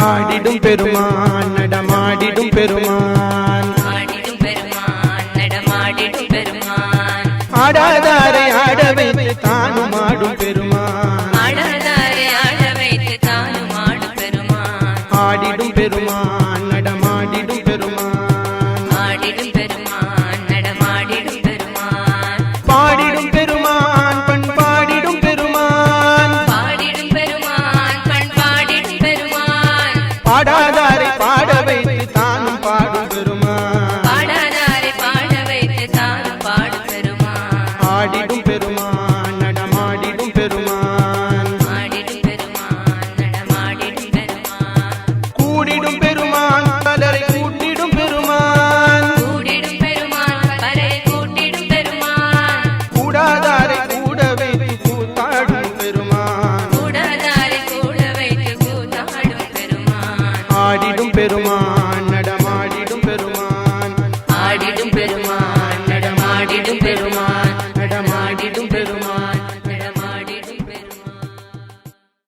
ஆடிடும் பெருமான் நடமாடிடும் பெருமான் ஆடாதாரை ஆட வைத்து தானும் ஆடும் பெருமான் ஆடிடும் பெருமான் நடமாடிடும் பெருமான் பாடிடும் பெருமான் பண் பாடிடும் பெருமான் பாடாதாரை பாட வைத்து தானும் பாடும் பெருமான் ஆடிடும் பெருமான் நடமாடிடும் பெருமான் கூடிடும் பெருமான் பலரை கூட்டிடும் பெருமான் கூடாதாரை கூட வைத்து கூத்தாடும் பெருமான் ஆடிடும் பெருமான்